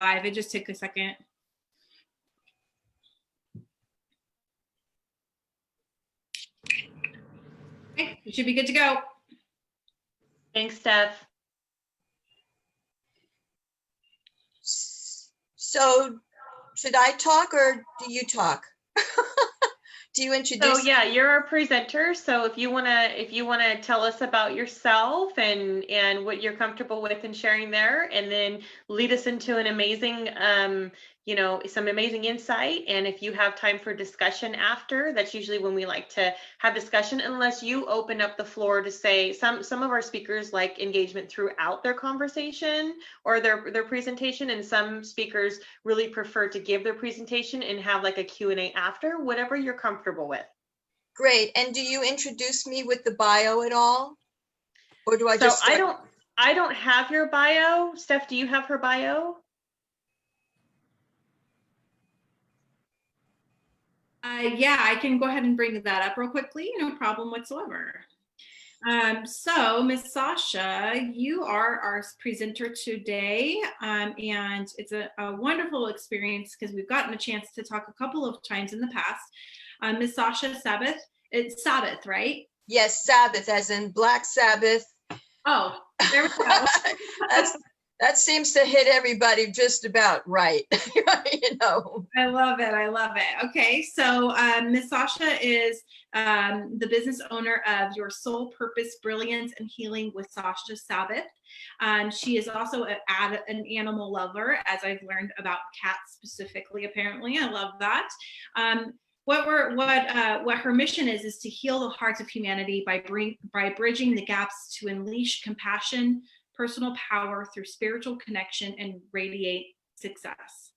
It just took a second. Okay, you should be good to go. Thanks, Steph. So should I talk or do you talk? Do you introduce? So yeah, you're a presenter. So if you wanna tell us about yourself and what you're comfortable with and sharing there, and then lead us into an amazing, some amazing insight. And if you have time for discussion after, that's usually when we like to have discussion, unless you open up the floor to say, some of our speakers like engagement throughout their conversation or their presentation, and some speakers really prefer to give their presentation and have like a Q&A after, whatever you're comfortable with. Great. And do you introduce me with the bio at all? Or do I just start? I don't have your bio. Steph, do you have her bio? Yeah, I can go ahead and bring that up real quickly, no problem whatsoever. So Miss Sasha, you are our presenter today, and it's a wonderful experience because we've gotten a chance to talk a couple of times in the past. Miss Sasha Sabbeth, it's Sabbeth, right? Yes, Sabbath, as in Black Sabbath. Oh, there we go. That seems to hit everybody just about right. You know. I love it. I love it. Okay, so Miss Sasha is the business owner of Your Soul Purpose, Brilliance, and Healing with Sasha Sabbeth. She is also an animal lover, as I've learned about cats specifically. Apparently, I love that. What her mission is to heal the hearts of humanity by bridging the gaps to unleash compassion, personal power through spiritual connection, and radiate success.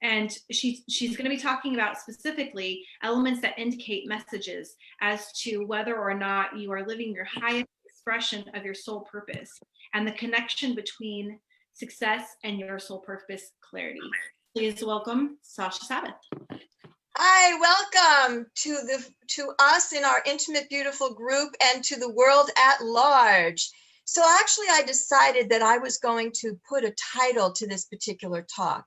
And she's going to be talking about specifically elements that indicate messages as to whether or not you are living your highest expression of your soul purpose and the connection between success and your soul purpose clarity. Please welcome Sasha Sabbeth. Hi, welcome to us in our intimate, beautiful group and to the world at large. So actually, I decided that I was going to put a title to this particular talk.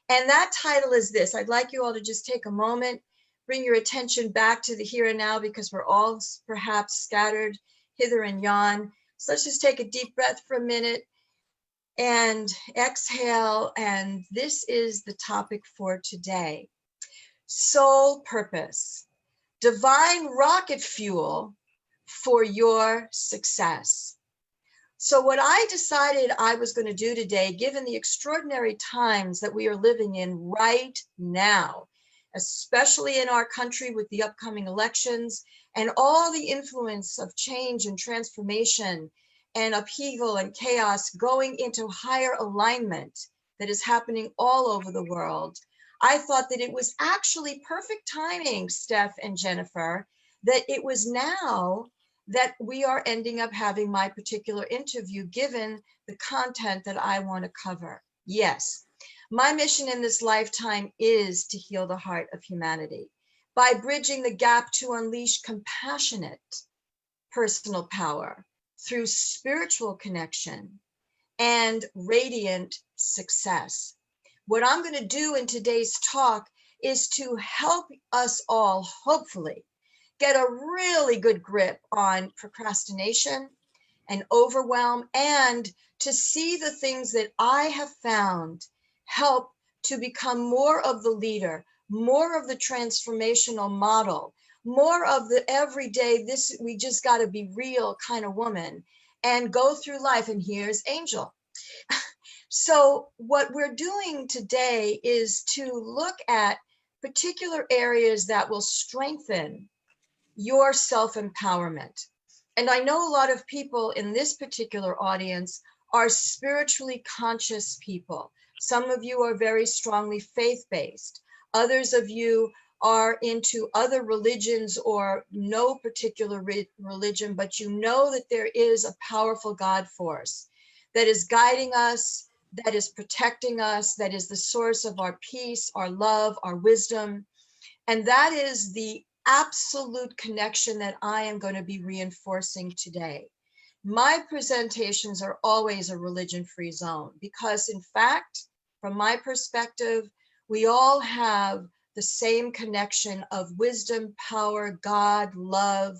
And that title is this. I'd like you all to just take a moment, bring your attention back to the here and now, because we're all perhaps scattered hither and yon. So let's just take a deep breath for a minute and exhale. And this is the topic for today. Soul purpose, divine rocket fuel for your success. So what I decided I was going to do today, given the extraordinary times that we are living in right now, especially in our country with the upcoming elections and all the influence of change and transformation and upheaval and chaos going into higher alignment that is happening all over the world, I thought that it was actually perfect timing, Steph and Jennifer, that it was now that we are ending up having my particular interview, given the content that I want to cover. Yes, my mission in this lifetime is to heal the heart of humanity by bridging the gap to unleash compassionate personal power through spiritual connection and radiant success. What I'm going to do in today's talk is to help us all, hopefully, get a really good grip on procrastination and overwhelm, and to see the things that I have found help to become more of the leader, more of the transformational model, more of the everyday, this we just got to be real kind of woman and go through life. And here's Angel. So what we're doing today is to look at particular areas that will strengthen your self-empowerment. And I know a lot of people in this particular audience are spiritually conscious people. Some of you are very strongly faith-based. Others of you are into other religions or no particular religion, but you know that there is a powerful God force that is guiding us, that is protecting us, that is the source of our peace, our love, our wisdom. And that is the absolute connection that I am going to be reinforcing today. My presentations are always a religion-free zone because, in fact, From my perspective, we all have the same connection of wisdom, power, God, love,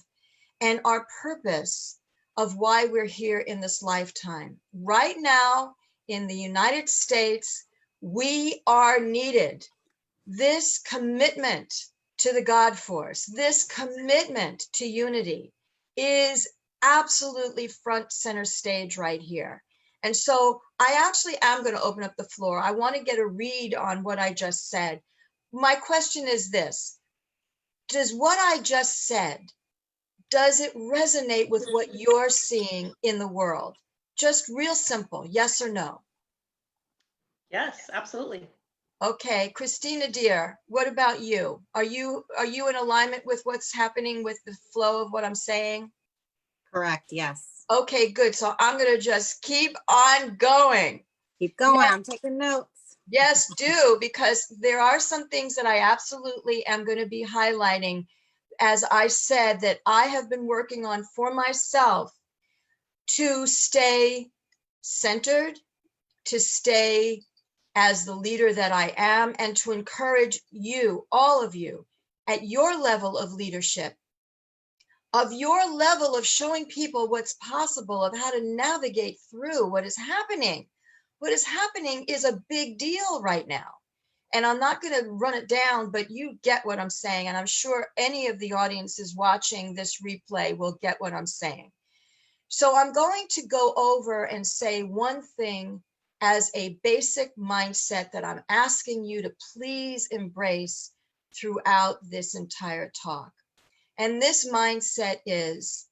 and our purpose of why we're here in this lifetime. Right now, in the United States, we are needed. This commitment to the God force, this commitment to unity is absolutely front center stage right here. And so I actually am going to open up the floor. I want to get a read on what I just said. My question is this: does what I just said, does it resonate with what you're seeing in the world? Just real simple, yes or no? Yes, absolutely. Okay, Christina dear, what about you? Are you in alignment with what's happening with the flow of what I'm saying? Correct, yes. Okay, good. So I'm going to just keep on going. Keep going, I'm taking notes. Yes, do, because there are some things that I absolutely am going to be highlighting, as I said, that I have been working on for myself to stay centered, to stay as the leader that I am, and to encourage you, all of you, at your level of leadership, of your level of showing people what's possible, of how to navigate through what is happening. What is happening is a big deal right now. And I'm not going to run it down, but you get what I'm saying. And I'm sure any of the audiences watching this replay will get what I'm saying. So I'm going to go over and say one thing as a basic mindset that I'm asking you to please embrace throughout this entire talk. And this mindset is: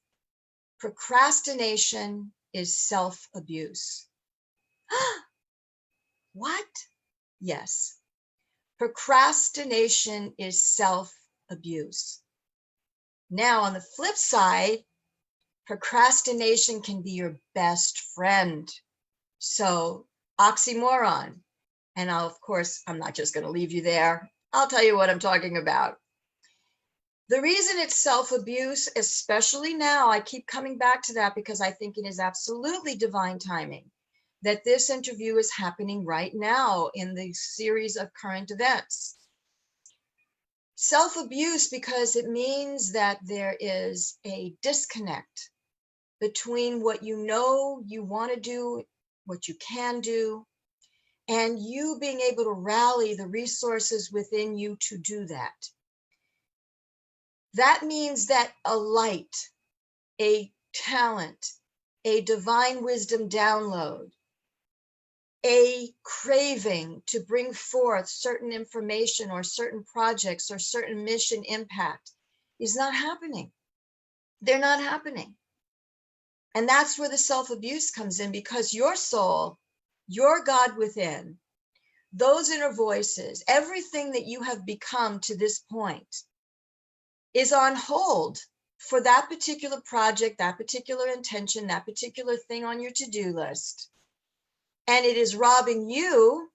procrastination is self-abuse. What? Yes. Procrastination is self-abuse. Now, on the flip side, procrastination can be your best friend. So, oxymoron. And of course, I'm not just going to leave you there. I'll tell you what I'm talking about. The reason it's self-abuse, especially now, I keep coming back to that because I think it is absolutely divine timing that this interview is happening right now in the series of current events. Self-abuse because it means that there is a disconnect between what you know you want to do, what you can do, and you being able to rally the resources within you to do that. That means that a light, a talent, a divine wisdom download, a craving to bring forth certain information or certain projects or certain mission impact is not happening. They're not happening. And that's where the self-abuse comes in, because your soul, your God within, those inner voices, everything that you have become to this point is on hold for that particular project, that particular intention, that particular thing on your to-do list. And it is robbing you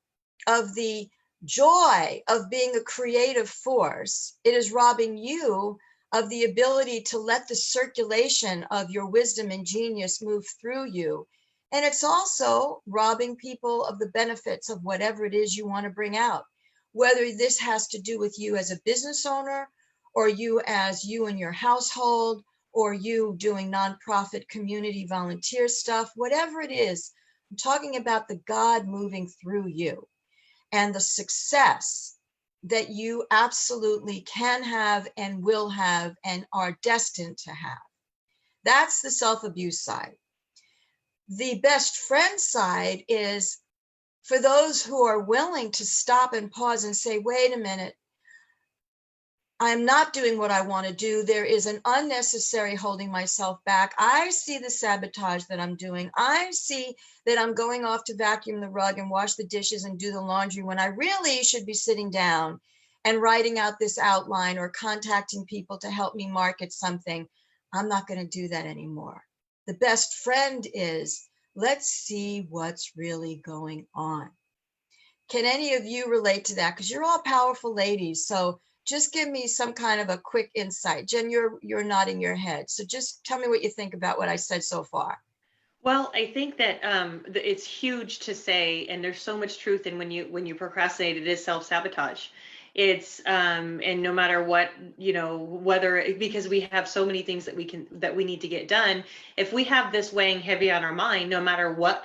of the joy of being a creative force. It is robbing you of the ability to let the circulation of your wisdom and genius move through you. And it's also robbing people of the benefits of whatever it is you want to bring out, whether this has to do with you as a business owner, or you as you and your household, or you doing nonprofit community volunteer stuff, whatever it is. I'm talking about the God moving through you and the success that you absolutely can have and will have and are destined to have. That's the self-abuse side. The best friend side is for those who are willing to stop and pause and say, wait a minute, I'm not doing what I want to do. There is an unnecessary holding myself back. I see the sabotage that I'm doing. I see that I'm going off to vacuum the rug and wash the dishes and do the laundry when I really should be sitting down and writing out this outline or contacting people to help me market something. I'm not going to do that anymore. The best friend is, let's see what's really going on. Can any of you relate to that? Because you're all powerful ladies. So just give me some kind of a quick insight. Jen, you're nodding your head. So just tell me what you think about what I said so far. Well, I think that it's huge to say, and there's so much truth in when you procrastinate, it is self-sabotage. It's and no matter what, whether because we have so many things that we need to get done, if we have this weighing heavy on our mind, no matter what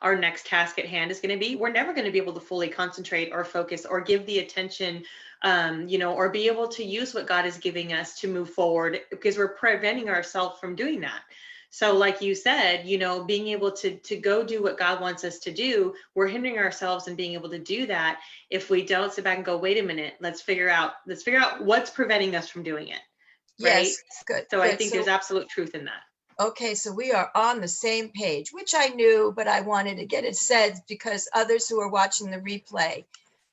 our next task at hand is going to be, we're never going to be able to fully concentrate or focus or give the attention, or be able to use what God is giving us to move forward, because we're preventing ourselves from doing that. So like you said, being able to go do what God wants us to do, we're hindering ourselves in being able to do that if we don't sit back and go, wait a minute, let's figure out what's preventing us from doing it. Right. Yes, good. So I Good. think So, there's absolute truth in that. okay, so we are on the same page, which I knew, but I wanted to get it said because others who are watching the replay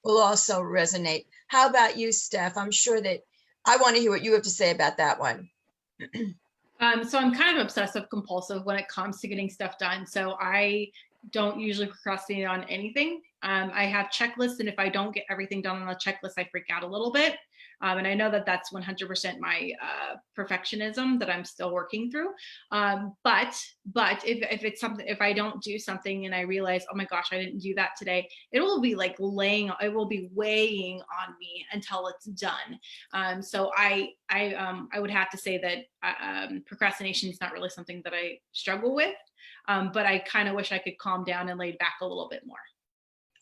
will also resonate. How about you, Steph? I'm sure that I want to hear what you have to say about that one. So I'm kind of obsessive compulsive when it comes to getting stuff done. So I don't usually procrastinate on anything. I have checklists, and if I don't get everything done on the checklist, I freak out a little bit. And I know that that's 100% my perfectionism that I'm still working through. But if it's something, if I don't do something and I realize, oh my gosh, I didn't do that today, it will be like it will be weighing on me until it's done. So I would have to say that procrastination is not really something that I struggle with, but I kind of wish I could calm down and lay back a little bit more.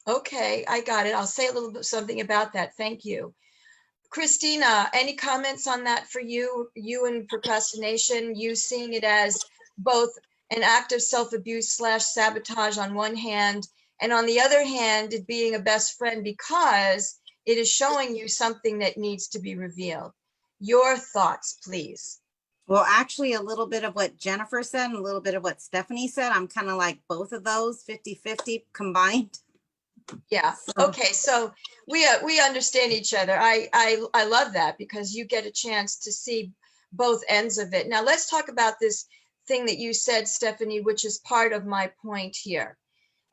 Okay, I got it. I'll say a little bit something about that. Thank you. Christina, any comments on that for you? You and procrastination, you seeing it as both an act of self-abuse / sabotage on one hand, and on the other hand, it being a best friend because it is showing you something that needs to be revealed. Your thoughts, please. Well, actually, a little bit of what Jennifer said and a little bit of what Stephanie said. I'm kind of like both of those 50-50 combined. Yeah. Okay. So we understand each other. I love that because you get a chance to see both ends of it. Now let's talk about this thing that you said, Stephanie, which is part of my point here.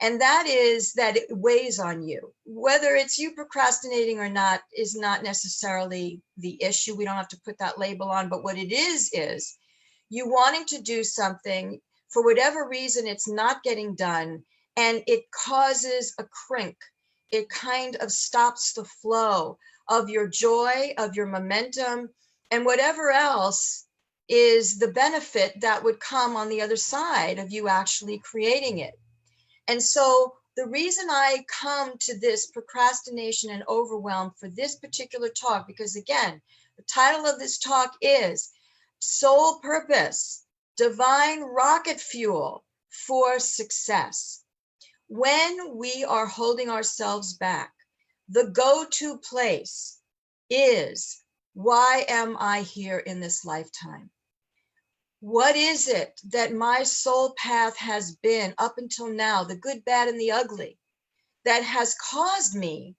And that is that it weighs on you. Whether it's you procrastinating or not is not necessarily the issue. We don't have to put that label on, but what it is you wanting to do something, for whatever reason, it's not getting done, and it causes a crink. It kind of stops the flow of your joy, of your momentum, and whatever else is the benefit that would come on the other side of you actually creating it. And so the reason I come to this procrastination and overwhelm for this particular talk, because again, the title of this talk is Soul Purpose, Divine Rocket Fuel for Success. When we are holding ourselves back, the go-to place is, why am I here in this lifetime? What is it that my soul path has been up until now, the good, bad, and the ugly, that has caused me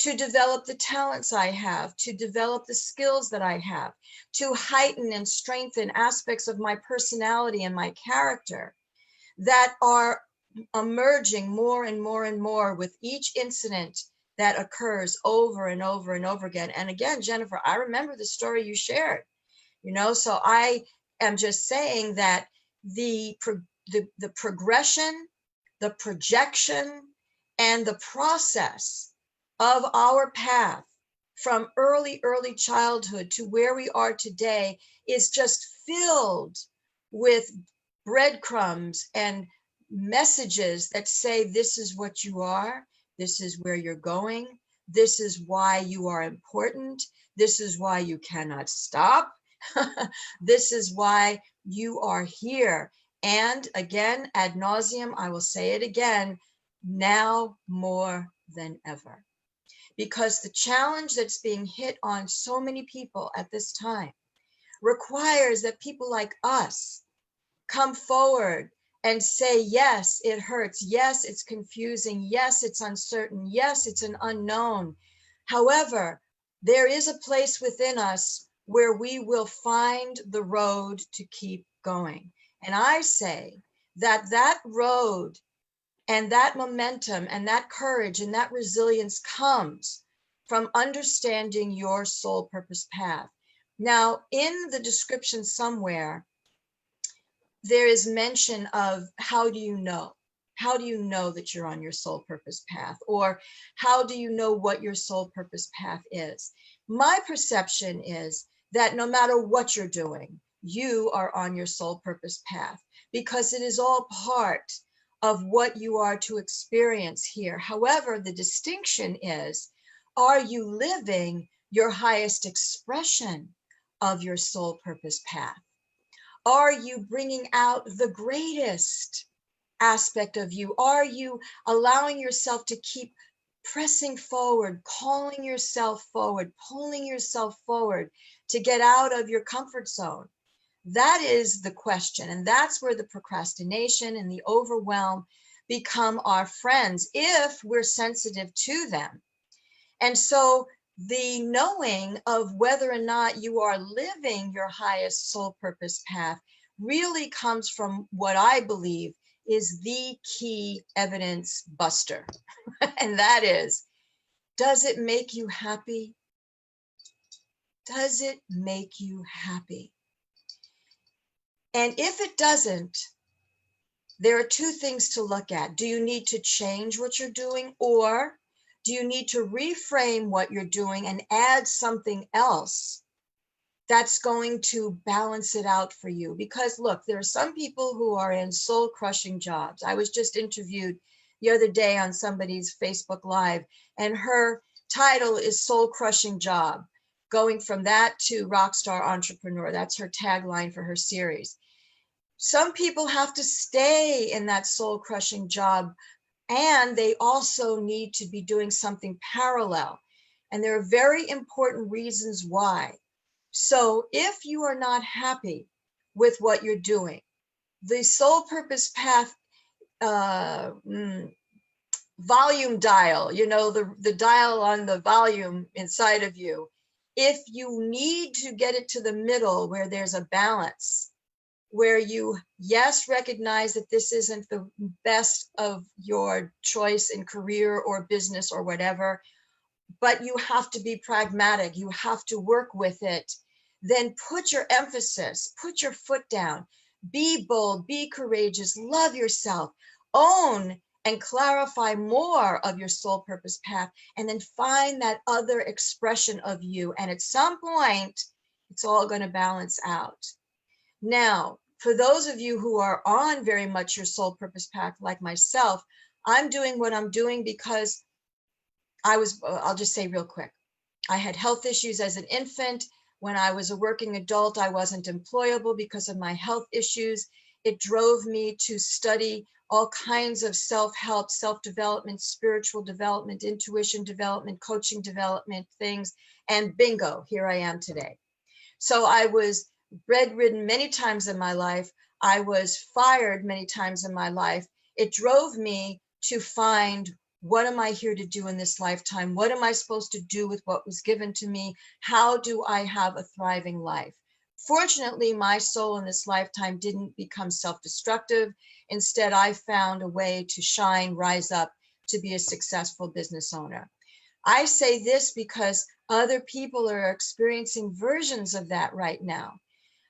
to develop the talents I have, to develop the skills that I have, to heighten and strengthen aspects of my personality and my character that are emerging more and more and more with each incident that occurs over and over and over again. And again, Jennifer, I remember the story you shared, so I am just saying that the progression, the projection, and the process of our path from early childhood to where we are today is just filled with breadcrumbs and messages that say, this is what you are, this is where you're going, this is why you are important, this is why you cannot stop, this is why you are here. And again, ad nauseum, I will say it again, now more than ever. Because the challenge that's being hit on so many people at this time requires that people like us come forward and say, yes, it hurts. Yes, it's confusing. Yes, it's uncertain. Yes, it's an unknown. However, there is a place within us where we will find the road to keep going. And I say that that road and that momentum and that courage and that resilience comes from understanding your soul purpose path. Now, in the description somewhere, there is mention of how do you know? How do you know that you're on your soul purpose path? Or how do you know what your soul purpose path is? My perception is that no matter what you're doing, you are on your soul purpose path, because it is all part of what you are to experience here. However, the distinction is, are you living your highest expression of your soul purpose path? Are you bringing out the greatest aspect of you? Are you allowing yourself to keep pressing forward, calling yourself forward, pulling yourself forward to get out of your comfort zone? That is the question. And that's where the procrastination and the overwhelm become our friends if we're sensitive to them. And so the knowing of whether or not you are living your highest soul purpose path really comes from what I believe is the key evidence buster. And that is, does it make you happy? Does it make you happy? And if it doesn't, there are two things to look at. Do you need to change what you're doing, or do you need to reframe what you're doing and add something else that's going to balance it out for you? Because look, there are some people who are in soul crushing jobs. I was just interviewed the other day on somebody's Facebook Live, and her title is Soul Crushing Job, going from that to Rockstar Entrepreneur. That's her tagline for her series. Some people have to stay in that soul crushing job, and they also need to be doing something parallel. And there are very important reasons why. So if you are not happy with what you're doing, the soul purpose path volume dial, you know, the dial on the volume inside of you, if you need to get it to the middle where there's a balance, where you, yes, recognize that this isn't the best of your choice in career or business or whatever, but you have to be pragmatic, you have to work with it, then put your emphasis, put your foot down, be bold, be courageous, love yourself, own and clarify more of your soul purpose path, and then find that other expression of you. And at some point, it's all going to balance out. Now, for those of you who are on very much your soul purpose path, like myself, I'm doing what I'm doing because I'll just say real quick, I had health issues as an infant. When I was a working adult, I wasn't employable because of my health issues. It drove me to study all kinds of self-help, self-development, spiritual development, intuition development, coaching development things, and bingo, here I am today. So I was bedridden many times in my life. I was fired many times in my life. It drove me to find, what am I here to do in this lifetime? What am I supposed to do with what was given to me? How do I have a thriving life? Fortunately, my soul in this lifetime didn't become self-destructive. Instead, I found a way to shine, rise up, to be a successful business owner. I say this because other people are experiencing versions of that right now.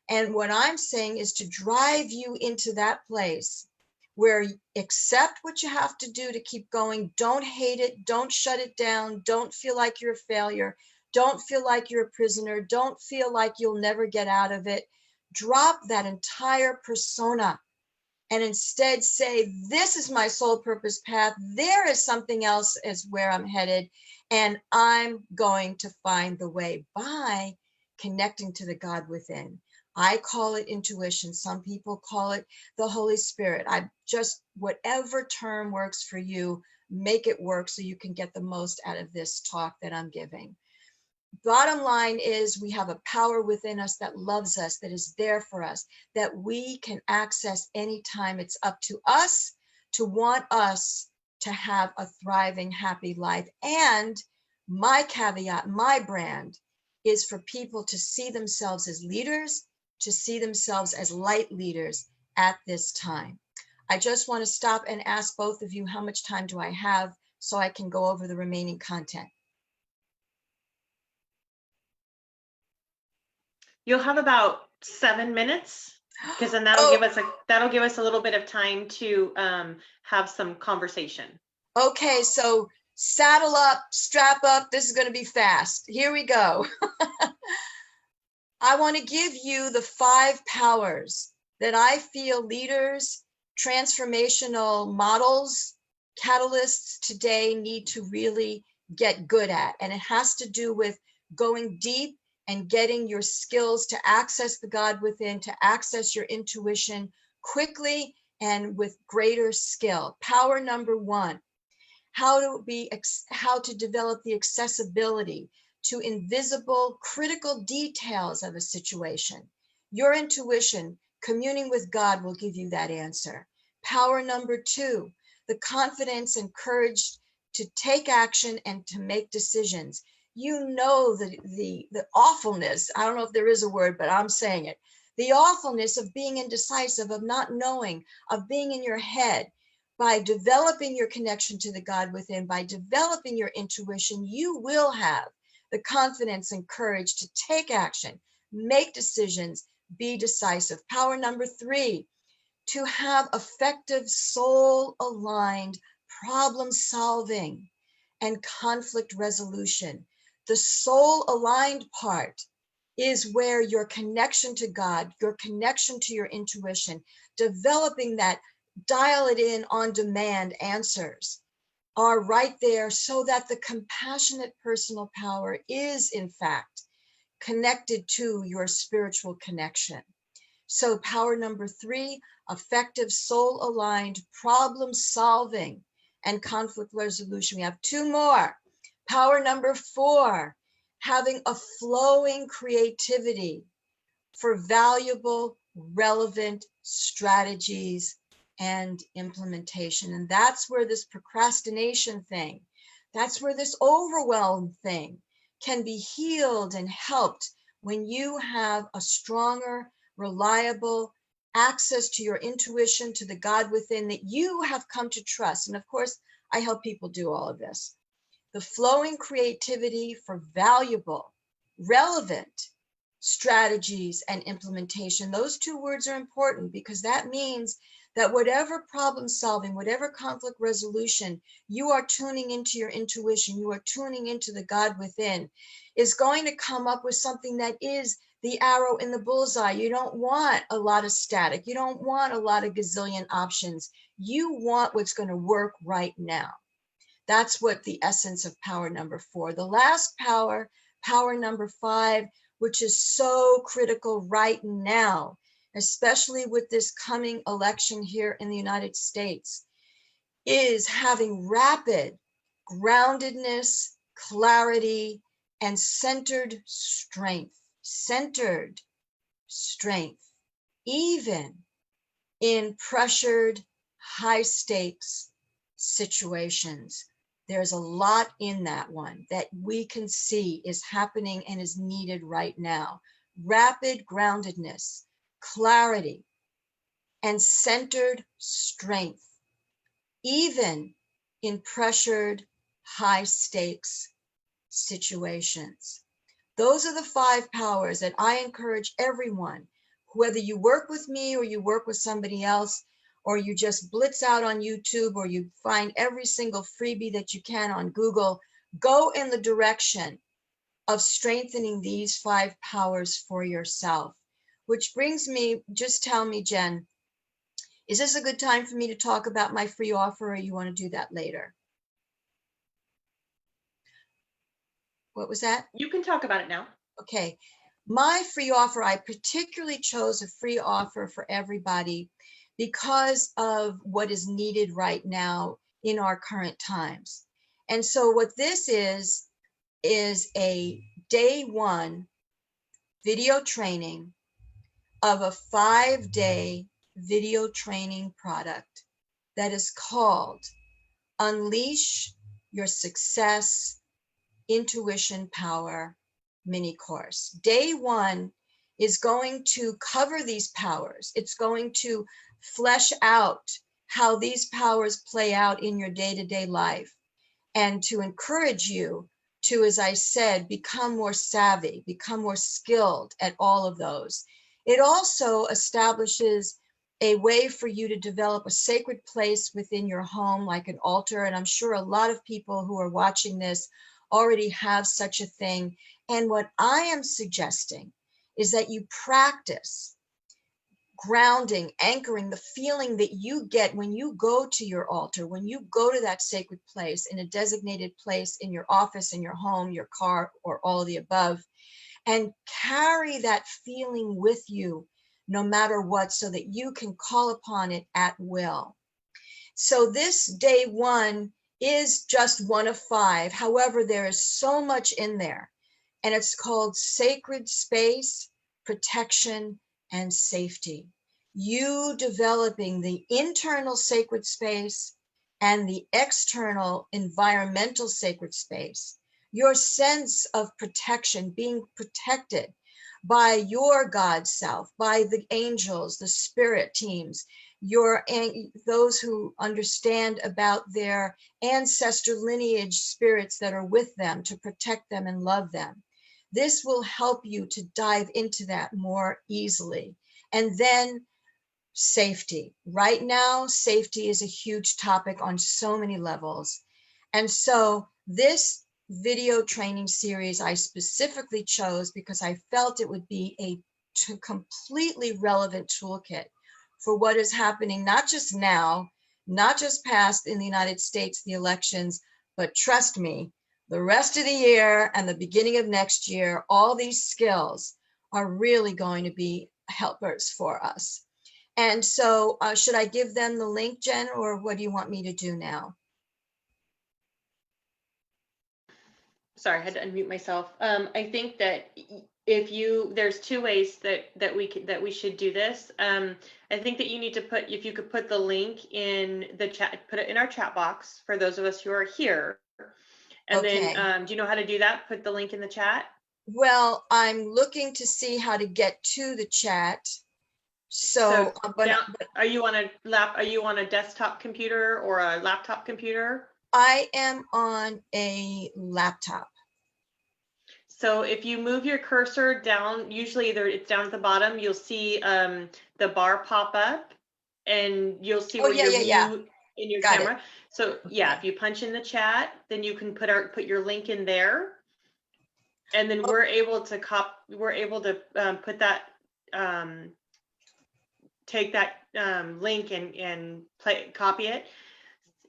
And what I'm saying is to drive you into that place where you accept what you have to do to keep going. Don't hate it. Don't shut it down. Don't feel like you're a failure. Don't feel like you're a prisoner. Don't feel like you'll never get out of it. Drop that entire persona and instead say, this is my soul purpose path. There is something else as where I'm headed, and I'm going to find the way by connecting to the God within. I call it intuition. Some people call it the Holy Spirit. I just, whatever term works for you, make it work so you can get the most out of this talk that I'm giving. Bottom line is, we have a power within us that loves us, that is there for us, that we can access anytime. It's up to us to want us to have a thriving, happy life. And my caveat, my brand, is for people to see themselves as leaders, to see themselves as light leaders at this time. I just want to stop and ask both of you, how much time do I have so I can go over the remaining content? You'll have about 7 minutes. because then that'll give us a little bit of time to have some conversation. Okay, so saddle up, strap up. This is going to be fast. Here we go. I want to give you the 5 powers that I feel leaders, transformational models, catalysts today need to really get good at. And it has to do with going deep and getting your skills to access the God within, to access your intuition quickly and with greater skill. Power number 1, how to develop the accessibility to invisible critical details of a situation. Your intuition, communing with God, will give you that answer. Power number 2, the confidence and courage to take action and to make decisions. You know the awfulness, I don't know if there is a word, but I'm saying it, the awfulness of being indecisive, of not knowing, of being in your head. By developing your connection to the God within, by developing your intuition, you will have the confidence and courage to take action, make decisions, be decisive. Power number 3, to have effective soul-aligned problem solving and conflict resolution. The soul-aligned part is where your connection to God, your connection to your intuition, developing that dial it in on demand answers are right there, so that the compassionate personal power is in fact connected to your spiritual connection. So power number 3, effective soul aligned problem solving and conflict resolution. We have 2 more. Power number 4, having a flowing creativity for valuable, relevant strategies and implementation. And that's where this procrastination thing, that's where this overwhelm thing can be healed and helped when you have a stronger, reliable access to your intuition, to the God within that you have come to trust. And of course, I help people do all of this. The flowing creativity for valuable, relevant strategies and implementation. Those 2 words are important, because that means that whatever problem solving, whatever conflict resolution you are tuning into your intuition, you are tuning into the God within, is going to come up with something that is the arrow in the bullseye. You don't want a lot of static. You don't want a lot of gazillion options. You want what's going to work right now. That's what the essence of power number 4. The last power, power number 5, which is so critical right now, especially with this coming election here in the United States, is having rapid groundedness, clarity, and centered strength, even in pressured, high stakes situations. There's a lot in that one that we can see is happening and is needed right now. Rapid groundedness, clarity, and centered strength, even in pressured, high stakes situations. Those are the 5 powers that I encourage everyone, whether you work with me or you work with somebody else, or you just blitz out on YouTube, or you find every single freebie that you can on Google, go in the direction of strengthening these 5 powers for yourself. Which brings me, just tell me, Jen, is this a good time for me to talk about my free offer, or you want to do that later? What was that? You can talk about it now. Okay. My free offer, I particularly chose a free offer for everybody because of what is needed right now in our current times. And so what this is a day 1 video training of a 5-day video training product that is called Unleash Your Success Intuition Power Mini Course. Day 1 is going to cover these powers. It's going to flesh out how these powers play out in your day-to-day life, and to encourage you to, as I said, become more savvy, become more skilled at all of those. It also establishes a way for you to develop a sacred place within your home, like an altar. And I'm sure a lot of people who are watching this already have such a thing. And what I am suggesting is that you practice grounding, anchoring, the feeling that you get when you go to your altar, when you go to that sacred place, in a designated place in your office, in your home, your car, or all of the above, and carry that feeling with you no matter what, so that you can call upon it at will. So this day one is just one of 5. However, there is so much in there, and it's called Sacred Space, Protection, and Safety. You developing the internal sacred space and the external environmental sacred space, your sense of protection, being protected by your God self, by the angels, the spirit teams, those who understand about their ancestor lineage spirits that are with them to protect them and love them. This will help you to dive into that more easily. And then safety. Right now, safety is a huge topic on so many levels. And so this video training series I specifically chose because I felt it would be a completely relevant toolkit for what is happening, not just now, not just past in the United States, the elections, but trust me, the rest of the year and the beginning of next year, all these skills are really going to be helpers for us. And so should I give them the link, Jen, or what do you want me to do now? Sorry, I had to unmute myself. I think that there's 2 ways that we should do this. I think that you need to if you could put the link in the chat, put it in our chat box for those of us who are here. And Okay. then, do you know how to do that? Put the link in the chat? Well, I'm looking to see how to get to the chat. So, are you on a desktop computer or a laptop computer? I am on a laptop. So if you move your cursor down, usually it's down at the bottom, you'll see the bar pop up, and you'll see where your view in your Got camera. it. So yeah, if you punch in the chat, then you can put your link in there, and then we're able to put that take that link and copy it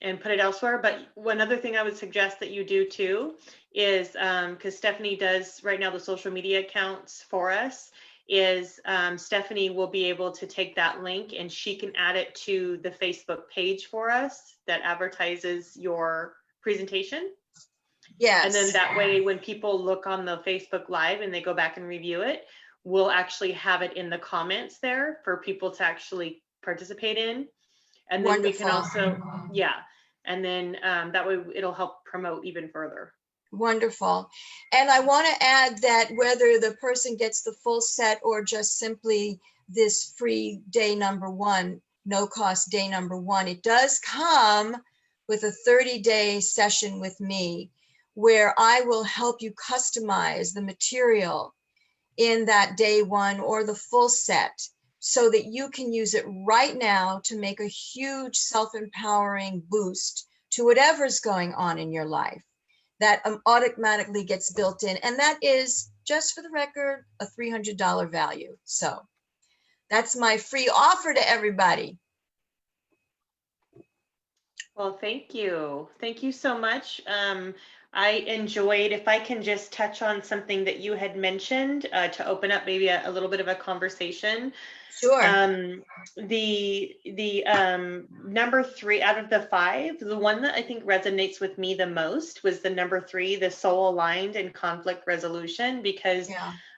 and put it elsewhere. But one other thing I would suggest that you do too is, because Stephanie does right now the social media accounts for us, is Stephanie will be able to take that link and she can add it to the Facebook page for us that advertises your presentation. Yes. And then that way, when people look on the Facebook Live and they go back and review it, we'll actually have it in the comments there for people to actually participate in. And then we can also, and then that way it'll help promote even further. Wonderful. And I want to add that whether the person gets the full set or just simply this free day number 1, no cost day number 1, it does come with a 30-day session with me where I will help you customize the material in that day 1 or the full set, so that you can use it right now to make a huge self-empowering boost to whatever's going on in your life. That automatically gets built in. And that is, just for the record, a $300 value. So that's my free offer to everybody. Well, thank you. Thank you so much. I enjoyed, if I can just touch on something that you had mentioned to open up maybe a little bit of a conversation. Sure. The number 3 out of the 5, the one that I think resonates with me the most was the number 3, the soul aligned and conflict resolution, because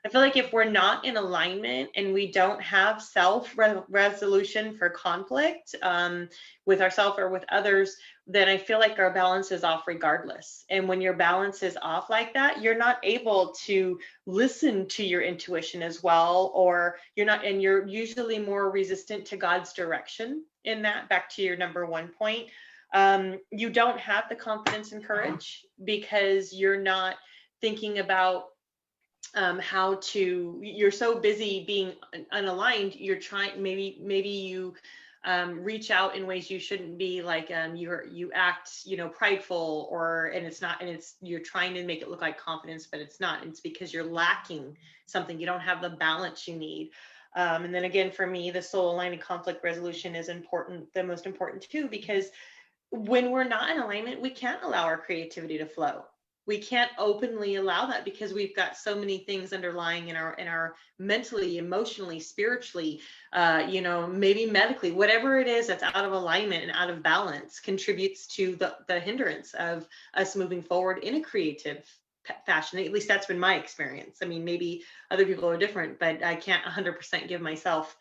I feel like if we're not in alignment and we don't have self resolution for conflict with ourselves or with others, then I feel like our balance is off regardless. And when your balance is off like that, you're not able to listen to your intuition as well, or you're usually more resistant to God's direction in that. Back to your number 1 point, you don't have the confidence and courage because you're not thinking about how to, you're so busy being unaligned, you're trying, maybe you reach out in ways you shouldn't be, like you act, prideful, and it's not, and it's, you're trying to make it look like confidence, but it's not. It's because you're lacking something. You don't have the balance you need. And then again, for me, the soul aligned conflict resolution is important, the most important too, because when we're not in alignment, we can't allow our creativity to flow. We can't openly allow that because we've got so many things underlying in our mentally, emotionally, spiritually, maybe medically, whatever it is that's out of alignment and out of balance contributes to the hindrance of us moving forward in a creative fashion. At least that's been my experience. I mean, maybe other people are different, but I can't 100% give myself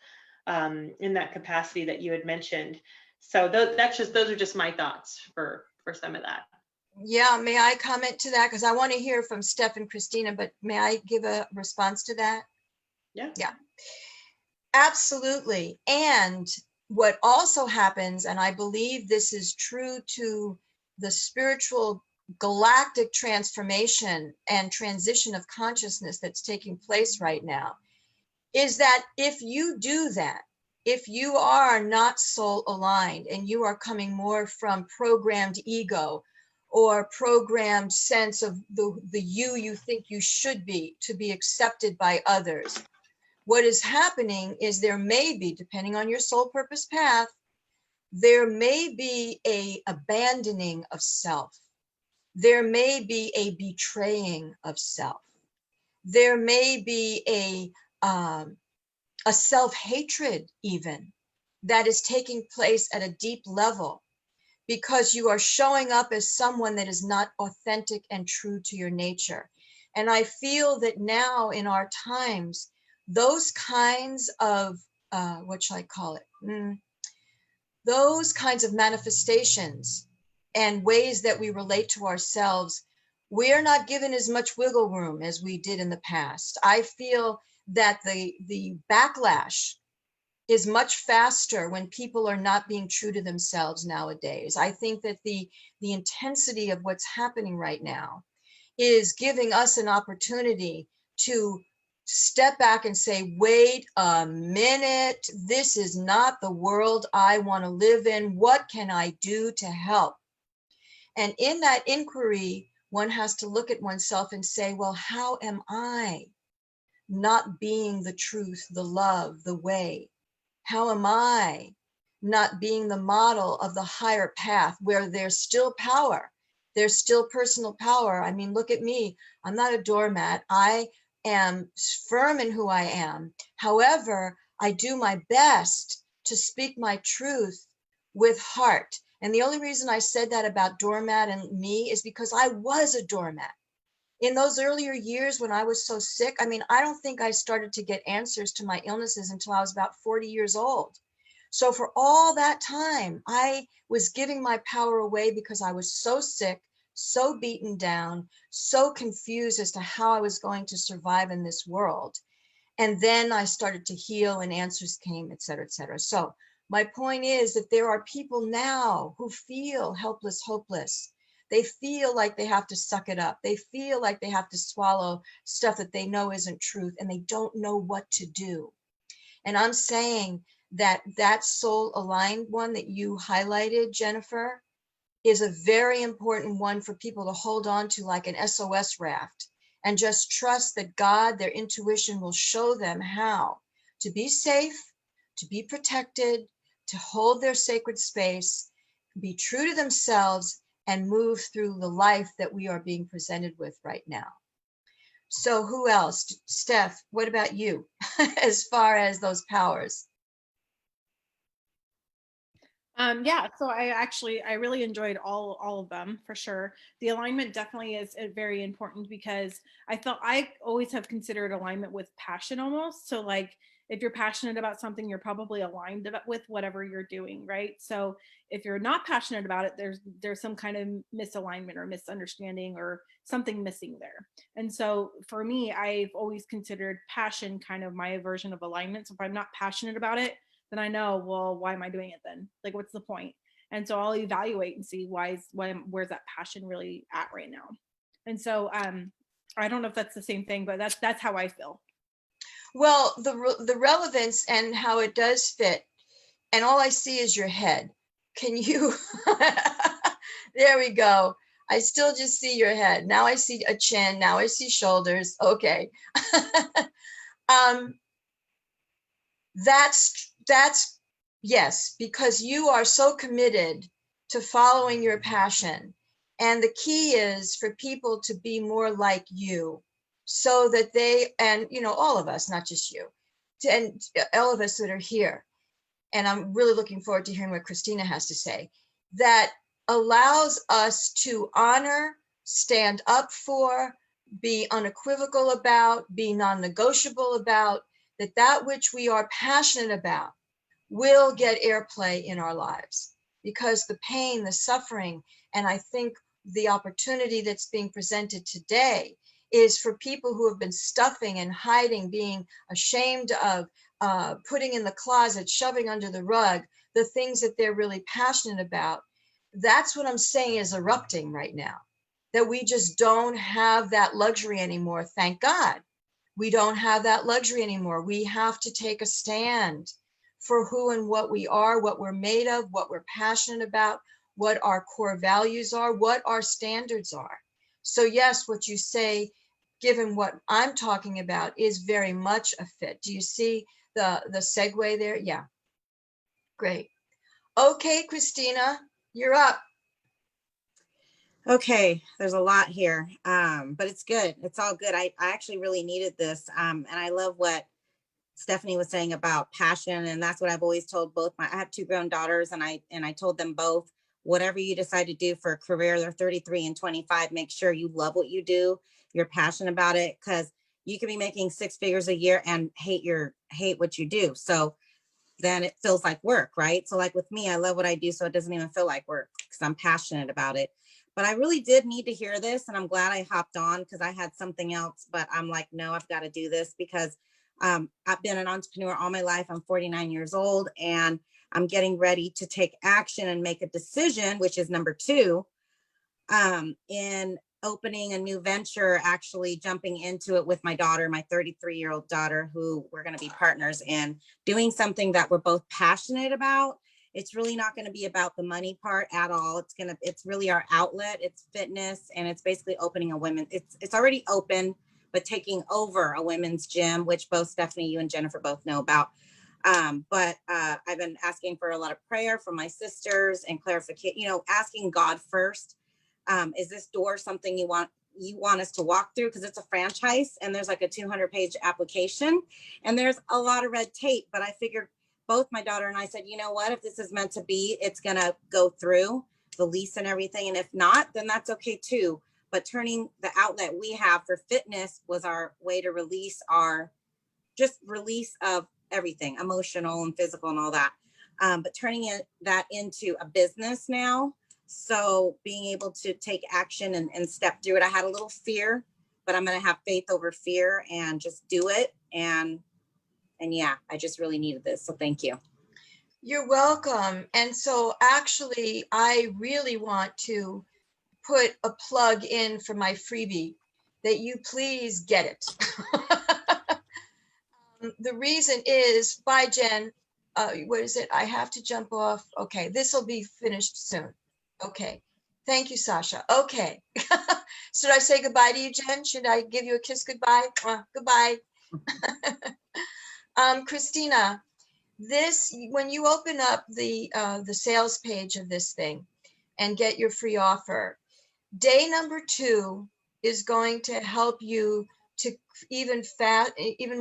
in that capacity that you had mentioned. So those are just my thoughts for some of that. Yeah, may I comment to that? Because I want to hear from Steph and Christina, but may I give a response to that? Yeah. Yeah, absolutely. And what also happens, and I believe this is true to the spiritual galactic transformation and transition of consciousness that's taking place right now, is that if you do that, if you are not soul aligned and you are coming more from programmed ego or programmed sense of the you think you should be to be accepted by others, what is happening is there may be, depending on your soul purpose path, there may be a abandoning of self. There may be a betraying of self. There may be a self-hatred even that is taking place at a deep level because you are showing up as someone that is not authentic and true to your nature. And I feel that now in our times, those kinds of, what shall I call it? Those kinds of manifestations and ways that we relate to ourselves, we're not given as much wiggle room as we did in the past. I feel that the backlash is much faster when people are not being true to themselves nowadays. I think that the intensity of what's happening right now is giving us an opportunity to step back and say, wait a minute, this is not the world I want to live in. What can I do to help? And in that inquiry, one has to look at oneself and say, well, how am I not being the truth, the love, the way? How am I not being the model of the higher path where there's still power? There's still personal power. I mean, look at me. I'm not a doormat. I am firm in who I am. However, I do my best to speak my truth with heart. And the only reason I said that about doormat and me is because I was a doormat. In those earlier years when I was so sick, I mean, I don't think I started to get answers to my illnesses until I was about 40 years old. So for all that time, I was giving my power away because I was so sick, so beaten down, so confused as to how I was going to survive in this world. And then I started to heal and answers came, et cetera, et cetera. So my point is that there are people now who feel helpless, hopeless. They feel like they have to suck it up. They feel like they have to swallow stuff that they know isn't truth, and they don't know what to do. And I'm saying that that soul aligned one that you highlighted, Jennifer, is a very important one for people to hold on to like an SOS raft and just trust that God, their intuition will show them how to be safe, to be protected, to hold their sacred space, be true to themselves, and move through the life that we are being presented with right now. So who else? Steph, what about you as far as those powers? Yeah, so I really enjoyed all of them for sure. The alignment definitely is very important because I always have considered alignment with passion almost. So like if you're passionate about something, you're probably aligned with whatever you're doing, right? So if you're not passionate about it, there's some kind of misalignment or misunderstanding or something missing there. And so for me, I've always considered passion kind of my version of alignment. So if I'm not passionate about it, then I know, well, why am I doing it then? Like, what's the point? And so I'll evaluate and see where's that passion really at right now. And so I don't know if that's the same thing, but that's how I feel. Well, the relevance and how it does fit, and all I see is your head. Can you? There we go. I still just see your head. Now I see a chin. Now I see shoulders. Okay. That's yes, because you are so committed to following your passion. And the key is for people to be more like you, so that they, and all of us, not just you, and all of us that are here. And I'm really looking forward to hearing what Christina has to say, that allows us to honor, stand up for, be unequivocal about, be non-negotiable about, that which we are passionate about will get airplay in our lives, because the pain, the suffering, and I think the opportunity that's being presented today is for people who have been stuffing and hiding, being ashamed of, putting in the closet, shoving under the rug, the things that they're really passionate about. That's what I'm saying is erupting right now, that we just don't have that luxury anymore. Thank God. We don't have that luxury anymore. We have to take a stand for who and what we are, what we're made of, what we're passionate about, what our core values are, what our standards are. So yes, what you say, given what I'm talking about, is very much a fit. Do you see the segue there? Yeah, great. Okay, Christina, you're up. Okay, there's a lot here, but it's good. It's all good. I actually really needed this, and I love what Stephanie was saying about passion, and that's what I've always told both I have 2 grown daughters, and I told them both, whatever you decide to do for a career, they're 33 and 25, make sure you love what you do, you're passionate about it, because you can be making 6 figures a year and hate what you do. So then it feels like work, right? So like with me, I love what I do, so it doesn't even feel like work because I'm passionate about it. But I really did need to hear this, and I'm glad I hopped on because I had something else, but I'm like, no, I've got to do this because I've been an entrepreneur all my life. I'm 49 years old, and I'm getting ready to take action and make a decision, which is number 2, in opening a new venture, actually jumping into it with my daughter, my 33-year-old daughter, who we're going to be partners in, doing something that we're both passionate about. It's really not going to be about the money part at all. It's really our outlet. It's fitness, and it's basically opening a women. It's already open, but taking over a women's gym, which both Stephanie, you and Jennifer both know about. But I've been asking for a lot of prayer from my sisters and clarification, asking God first. Is this door something you want us to walk through? Because it's a franchise, and there's like a 200-page application, and there's a lot of red tape. But I figured, both my daughter and I said, you know what, if this is meant to be, it's going to go through the lease and everything. And if not, then that's okay too. But turning the outlet we have for fitness was our way to release of everything, emotional and physical and all that. But turning that into a business now. So being able to take action and step through it. I had a little fear, but I'm going to have faith over fear and just do it. And yeah, I just really needed this. So thank you. You're welcome. And so actually, I really want to put a plug in for my freebie, that you please get it. The reason is, bye, Jen. What is it? I have to jump off. Okay, this will be finished soon. Okay, thank you, Sasha. Okay, should I say goodbye to you, Jen? Should I give you a kiss goodbye? Goodbye. Christina, when you open up the sales page of this thing and get your free offer, day number 2 is going to help you to even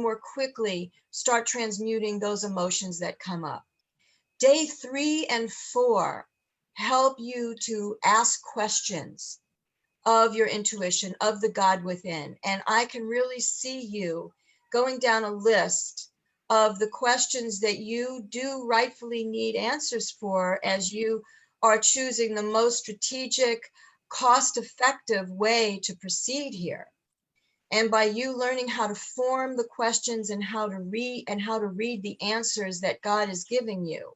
more quickly start transmuting those emotions that come up. Day 3 and 4 help you to ask questions of your intuition, of the God within. And I can really see you going down a list of the questions that you do rightfully need answers for, as you are choosing the most strategic, cost-effective way to proceed here. And by you learning how to form the questions and how to read the answers that God is giving you,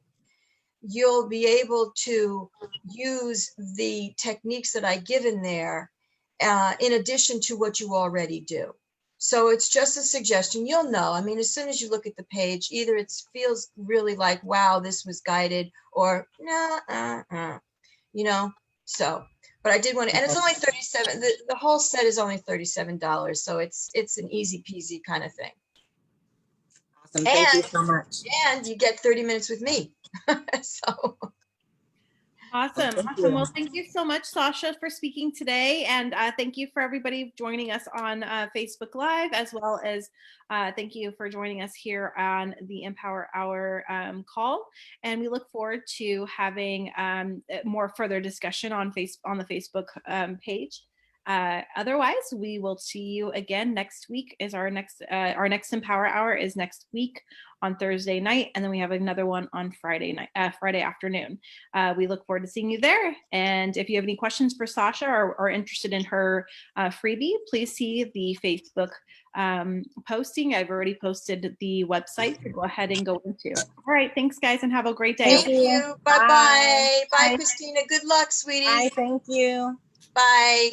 you'll be able to use the techniques that I give in there in addition to what you already do. So it's just a suggestion. You'll know. I mean, as soon as you look at the page, either it feels really like, wow, this was guided, or no, you know. So, but I did want to, and it's only 37. The whole set is only $37, so it's an easy peasy kind of thing. Awesome. Thank you so much. And you get 30 minutes with me. So. Awesome. Thank Awesome. you. Well, thank you so much, Sasha, for speaking today. And thank you for everybody joining us on Facebook Live, as well as thank you for joining us here on the Empower Hour call. And we look forward to having more further discussion on the Facebook page. Otherwise, we will see you again next week. Is our next Empower Hour is next week on Thursday night, and then we have another one on Friday afternoon. We look forward to seeing you there. And if you have any questions for Sasha or interested in her freebie, please see the Facebook posting. I've already posted the website to go ahead and go into. All right, thanks guys, and have a great day. Thank you. Bye-bye. Bye, Christina. Good luck, sweetie. Bye. Thank you. Bye.